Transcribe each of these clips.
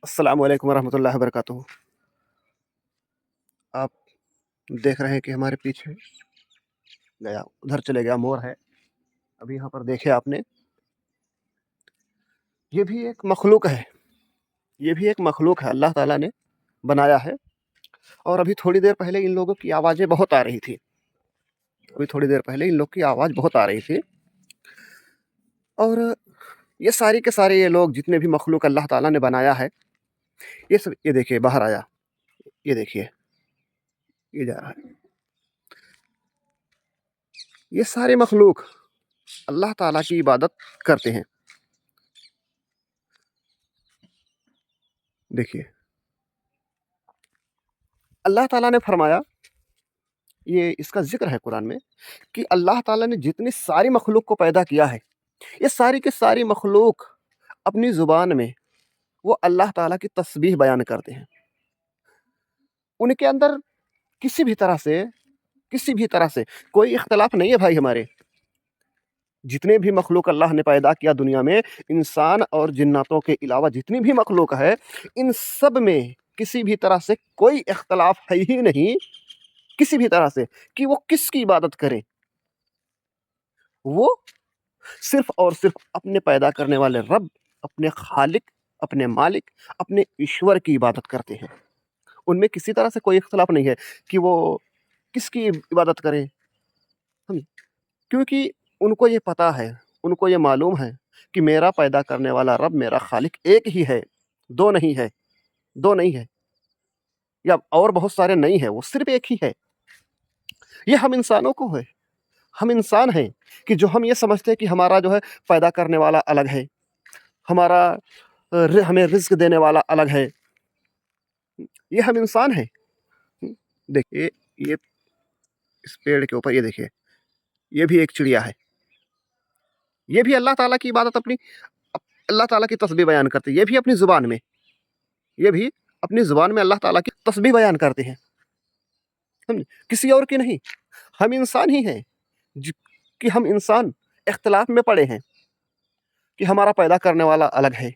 السلام علیکم ورحمۃ اللہ وبرکاتہ۔ آپ دیکھ رہے ہیں کہ ہمارے پیچھے گیا ادھر چلے گیا مور ہے، ابھی یہاں پر دیکھے آپ نے، یہ بھی ایک مخلوق ہے، یہ بھی ایک مخلوق ہے، اللہ تعالیٰ نے بنایا ہے۔ اور ابھی تھوڑی دیر پہلے ان لوگوں کی آوازیں بہت آ رہی تھی، ابھی تھوڑی دیر پہلے ان لوگ کی آواز بہت آ رہی تھی۔ اور یہ ساری کے سارے یہ لوگ جتنے بھی مخلوق اللہ تعالیٰ نے بنایا ہے، یہ سب، یہ دیکھیے باہر آیا، یہ دیکھیے یہ جا رہا ہے، یہ سارے مخلوق اللہ تعالیٰ کی عبادت کرتے ہیں۔ دیکھیے اللہ تعالیٰ نے فرمایا، یہ اس کا ذکر ہے قرآن میں، کہ اللہ تعالیٰ نے جتنی ساری مخلوق کو پیدا کیا ہے، یہ ساری کی ساری مخلوق اپنی زبان میں وہ اللہ تعالیٰ کی تسبیح بیان کرتے ہیں۔ ان کے اندر کسی بھی طرح سے کوئی اختلاف نہیں ہے بھائی ہمارے۔ جتنے بھی مخلوق اللہ نے پیدا کیا دنیا میں، انسان اور جناتوں کے علاوہ جتنی بھی مخلوق ہے، ان سب میں کسی بھی طرح سے کوئی اختلاف ہے ہی نہیں، کسی بھی طرح سے، کہ وہ کس کی عبادت کریں۔ وہ صرف اور صرف اپنے پیدا کرنے والے رب، اپنے خالق، اپنے مالک، اپنے ایشور کی عبادت کرتے ہیں۔ ان میں کسی طرح سے کوئی اختلاف نہیں ہے کہ وہ کس کی عبادت کریں، کیونکہ ان کو یہ پتہ ہے، ان کو یہ معلوم ہے کہ میرا پیدا کرنے والا رب، میرا خالق ایک ہی ہے، دو نہیں ہے یا اور بہت سارے نہیں ہے، وہ صرف ایک ہی ہے۔ یہ ہم انسانوں کو ہے، ہم انسان ہیں کہ جو ہم یہ سمجھتے ہیں کہ ہمارا جو ہے پیدا کرنے والا الگ ہے، ہمیں رزق دینے والا الگ ہے، یہ ہم انسان ہیں۔ دیکھیے یہ اس پیڑ کے اوپر، یہ دیکھیے یہ بھی ایک چڑیا ہے، یہ بھی اللہ تعالیٰ کی عبادت اللہ تعالیٰ کی تسبیح بیان کرتے ہیں، یہ بھی اپنی زبان میں اللہ تعالیٰ کی تسبیح بیان کرتے ہیں، کسی اور کی نہیں۔ ہم انسان ہی ہیں کہ ہم انسان اختلاف میں پڑے ہیں کہ ہمارا پیدا کرنے والا الگ ہے،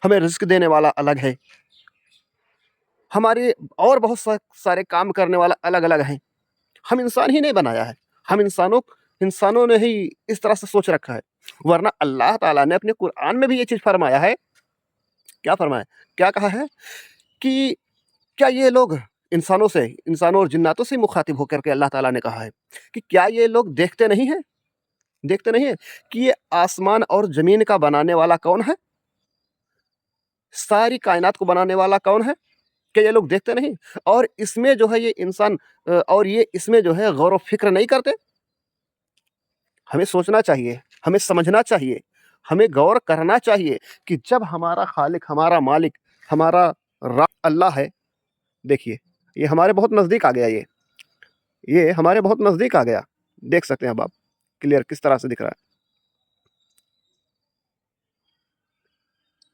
ہمیں رزق دینے والا الگ ہے، ہمارے اور بہت سارے کام کرنے والا الگ الگ ہیں۔ ہم انسان ہی نہیں بنایا ہے، ہم انسانوں نے ہی اس طرح سے سوچ رکھا ہے، ورنہ اللہ تعالیٰ نے اپنے قرآن میں بھی یہ چیز فرمایا ہے۔ کیا فرمایا، کیا کہا ہے کہ کیا یہ لوگ انسانوں اور جناتوں سے مخاطب ہو کر کے اللہ تعالیٰ نے کہا ہے کہ کیا یہ لوگ دیکھتے نہیں ہیں کہ یہ آسمان اور زمین کا بنانے والا کون ہے، ساری کائنات کو بنانے والا کون ہے، کہ یہ لوگ دیکھتے نہیں؟ اور اس میں جو ہے یہ انسان اور یہ اس میں جو ہے غور و فکر نہیں کرتے۔ ہمیں سوچنا چاہیے، ہمیں سمجھنا چاہیے، ہمیں غور کرنا چاہیے کہ جب ہمارا خالق، ہمارا مالک، ہمارا رب اللہ ہے، دیکھیے یہ ہمارے بہت نزدیک آ گیا، یہ ہمارے بہت نزدیک آ گیا، دیکھ سکتے ہیں اب آپ کلیئر کس طرح سے دکھ رہا ہے،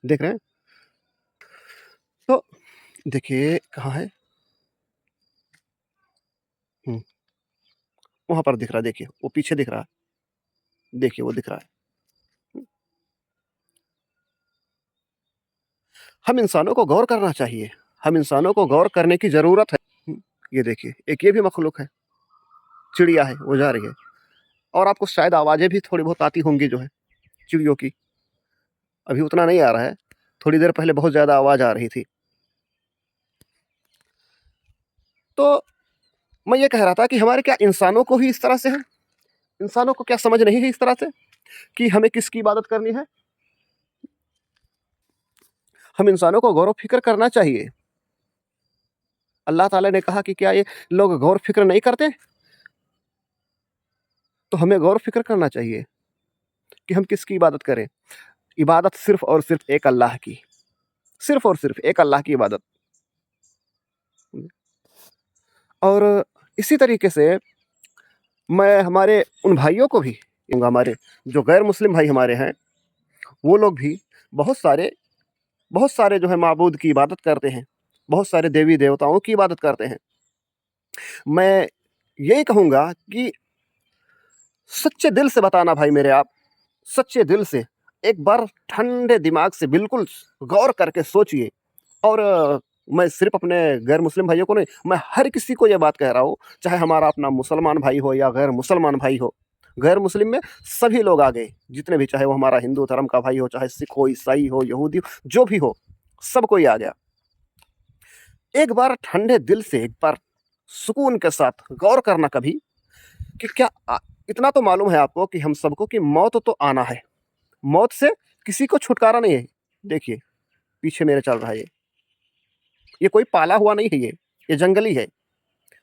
دیکھ رہے ہیں؟ تو دیکھیے کہاں ہے، وہاں پر دکھ رہا ہے، دیکھیے وہ پیچھے دکھ رہا ہے، دیکھیے وہ دکھ رہا ہے۔ ہم انسانوں کو غور کرنا چاہیے، ہم انسانوں کو غور کرنے کی ضرورت ہے۔ یہ دیکھیے ایک یہ بھی مخلوق ہے، چڑیا ہے، وہ جا رہی ہے، اور آپ کو شاید آوازیں بھی تھوڑی بہت آتی ہوں گی جو ہے چڑیوں کی، ابھی اتنا نہیں آ رہا ہے، تھوڑی دیر پہلے بہت زیادہ آواز آ رہی تھی۔ تو میں یہ کہہ رہا تھا کہ ہمارے کیا انسانوں کو ہی اس طرح سے ہے، انسانوں کو کیا سمجھ نہیں ہے اس طرح سے کہ ہمیں کس کی عبادت کرنی ہے؟ ہم انسانوں کو غور و فکر کرنا چاہیے۔ اللہ تعالیٰ نے کہا کہ کیا یہ لوگ غور و فکر نہیں کرتے؟ تو ہمیں غور و فکر کرنا چاہیے کہ ہم کس کی عبادت کریں۔ عبادت صرف اور صرف ایک اللہ کی، صرف اور صرف ایک اللہ کی عبادت۔ اور اسی طریقے سے میں ہمارے ان بھائیوں کو بھی، ہمارے جو غیر مسلم بھائی ہمارے ہیں، وہ لوگ بھی بہت سارے جو ہے معبود کی عبادت کرتے ہیں، بہت سارے دیوی دیوتاؤں کی عبادت کرتے ہیں۔ میں یہی کہوں گا کہ سچے دل سے بتانا بھائی میرے، آپ سچے دل سے एक बार ठंडे दिमाग से बिल्कुल गौर करके सोचिए। और मैं सिर्फ़ अपने गैर मुस्लिम भाइयों को नहीं, मैं हर किसी को ये बात कह रहा हूँ, चाहे हमारा अपना मुसलमान भाई हो या गैर मुसलमान भाई हो। गैर मुस्लिम में सभी लोग आ गए, जितने भी, चाहे वो हमारा हिंदू धर्म का भाई हो, चाहे सिख हो, ईसाई हो, यहूदी हो, जो भी हो, सब कोई आ गया। एक बार ठंडे दिल से, एक बार सुकून के साथ गौर करना कभी कि क्या इतना तो मालूम है आपको कि हम सबको कि मौत तो आना है। मौत से किसी को छुटकारा नहीं है। देखिए, पीछे मेरे चल रहा है ये कोई पाला हुआ नहीं है ये जंगली है।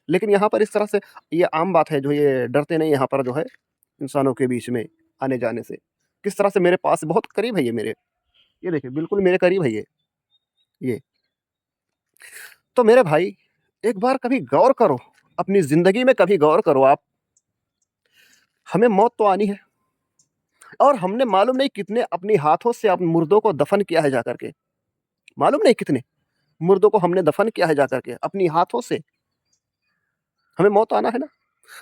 लेकिन यहाँ पर इस तरह से ये आम बात है, जो ये डरते नहीं यहाँ पर जो है इंसानों के बीच में आने-जाने से। किस तरह से मेरे पास बहुत करीब है ये मेरे। ये देखिए बिल्कुल मेरे करीब है ये। तो मेरे भाई, एक बार कभी गौर करो, अपनी ज़िंदगी में कभी गौर करो आप। हमें मौत तो आनी है और हमने मालूम नहीं कितने अपने हाथों से अपने मुर्दों को दफ़न किया है जाकर के। मालूम नहीं कितने मुर्दों को हमने दफ़न किया है जाकर के अपनी हाथों से। हमें मौत आना है ना,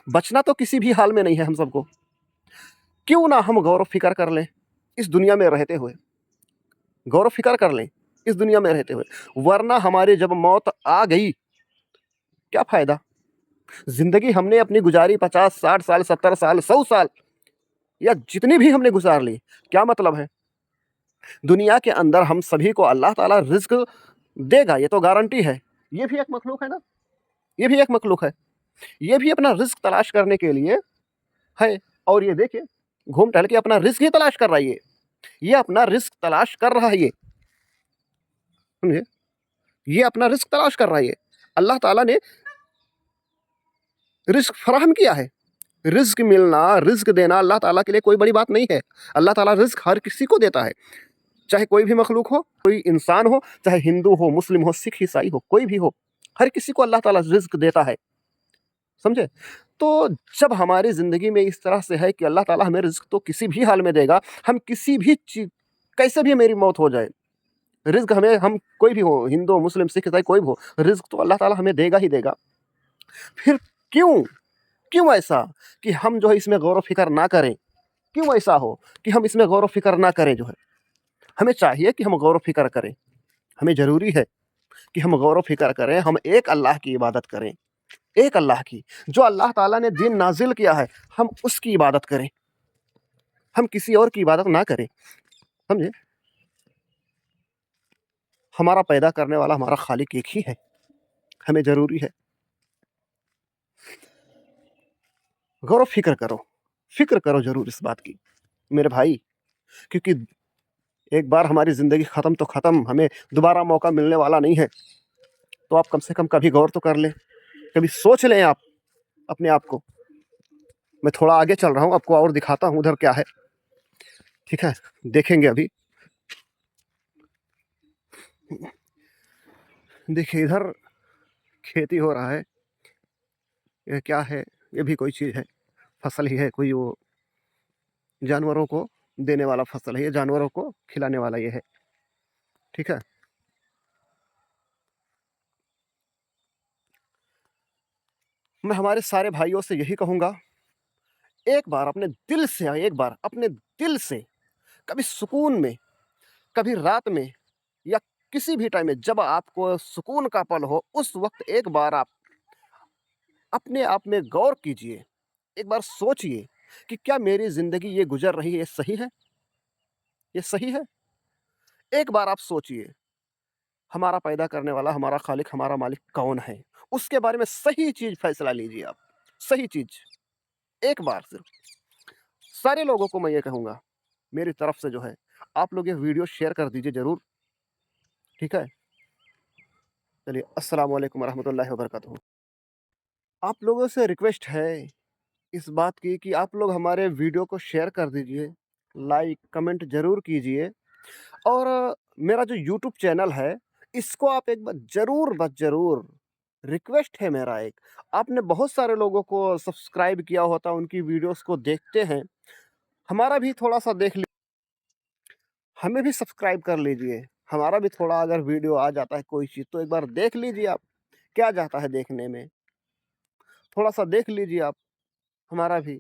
बचना तो किसी भी हाल में नहीं है हम सबको। क्यों ना हम गौर-फ़िक्र कर लें इस दुनिया में रहते हुए, गौर-फ़िक्र कर लें इस दुनिया में रहते हुए, वरना हमारी जब मौत आ गई, क्या फ़ायदा? ज़िंदगी हमने अपनी गुज़ारी 50, 60 साल, 70 साल, 100 साल या जितनी भी हमने गुज़ार ली, क्या मतलब है? दुनिया के अंदर हम सभी को अल्लाह ताला रिज़्क देगा, ये तो गारंटी है। ये भी एक मखलूक है ना, ये भी एक मखलूक है। ये भी अपना रिज़्क तलाश करने के लिए है, और ये देखिए, घूम-टहल के अपना रिज़्क ही तलाश कर रहा है ये। ये अपना रिज़्क तलाश कर रहा है ये, समझे? ये अपना रिज़्क तलाश कर रहा है ये। अल्लाह ताला ने रिज़्क फ़राहम किया है। रिज़्क मिलना, रिज़्क देना अल्लाह ताला के लिए कोई बड़ी बात नहीं है। अल्लाह ताला रिज़्क हर किसी को देता है, चाहे कोई भी मखलूक हो, कोई इंसान हो, चाहे हिंदू हो, मुस्लिम हो, सिख, ईसाई हो, कोई भी हो। हर किसी को अल्लाह ताला रिज़्क देता है, समझे? तो जब हमारी ज़िंदगी में इस तरह से है कि अल्लाह ताला हमें रिज़्क तो किसी भी हाल में देगा, हम किसी भी कैसे भी मेरी मौत हो जाए, रिज़्क हमें, हम कोई भी हो, हिंदू, मुस्लिम, सिख, ईसाई कोई भी हो, रिज़्क तो अल्लाह ताला हमें देगा ही देगा। फिर क्यों? क्यों ऐसा कि हम जो है इसमें गौर-व-फ़िक्र ना करें? क्यों ऐसा हो कि हम इसमें गौर-व-फ़िक्र ना करें जो है? हमें चाहिए कि हम गौर-व-फ़िक्र करें। हमें ज़रूरी है कि हम गौर-व-फ़िक्र करें, हम एक अल्लाह की इबादत करें, एक अल्लाह की। जो अल्लाह ताला ने दीन नाज़िल किया है, हम उसकी इबादत करें। हम किसी और की इबादत ना करें, समझे? हमारा पैदा करने वाला हमारा खालिक एक ही है। हमें ज़रूरी है, गौर-व-फ़िक्र करो, फ़िक्र करो ज़रूर इस बात की, मेरे भाई। क्योंकि एक बार हमारी ज़िंदगी ख़त्म तो ख़त्म, हमें दोबारा मौका मिलने वाला नहीं है। तो आप कम से कम कभी गौर तो कर लें, कभी सोच लें आप अपने आप को। मैं थोड़ा आगे चल रहा हूँ, आपको और दिखाता हूँ उधर क्या है, ठीक है? देखेंगे अभी। देखिए इधर खेती हो रहा है, ये क्या है? ये भी कोई चीज़ है, फसल ही है, कोई वो जानवरों को देने वाला फसल है, ये जानवरों को खिलाने वाला ये है, ठीक है? मैं हमारे सारे भाइयों से यही कहूँगा, एक बार अपने दिल से, एक बार अपने दिल से कभी सुकून में, कभी रात में या किसी भी टाइम में जब आपको सुकून का पल हो, उस वक़्त एक बार आप अपने आप में गौर कीजिए, एक बार सोचिए कि क्या मेरी ज़िंदगी ये गुज़र रही है, ये सही है? ये सही है? एक बार आप सोचिए, हमारा पैदा करने वाला, हमारा खालिक, हमारा मालिक कौन है? उसके बारे में सही चीज़ फ़ैसला लीजिए आप, सही चीज़, एक बार सिर्फ़। सारे लोगों को मैं ये कहूँगा, मेरी तरफ से जो है, आप लोग ये वीडियो शेयर कर दीजिए ज़रूर, ठीक है? चलिए, अस्सलाम वालेकुम रहमतुल्लाहि व बरकातुहू। आप लोगों से रिक्वेस्ट है इस बात की कि आप लोग हमारे वीडियो को शेयर कर दीजिए, लाइक, कमेंट ज़रूर कीजिए, और मेरा जो यूट्यूब चैनल है, इसको आप एक बार ज़रूर ज़रूर, रिक्वेस्ट है मेरा एक, आपने बहुत सारे लोगों को सब्सक्राइब किया होता, उनकी वीडियोज़ को देखते हैं, हमारा भी थोड़ा-सा देख ली, हमें भी सब्सक्राइब कर लीजिए। हमारा भी थोड़ा अगर वीडियो आ जाता है कोई चीज़, तो एक बार देख लीजिए आप, क्या जाता है देखने में? थोड़ा-सा देख लीजिए आप, हमारा भी।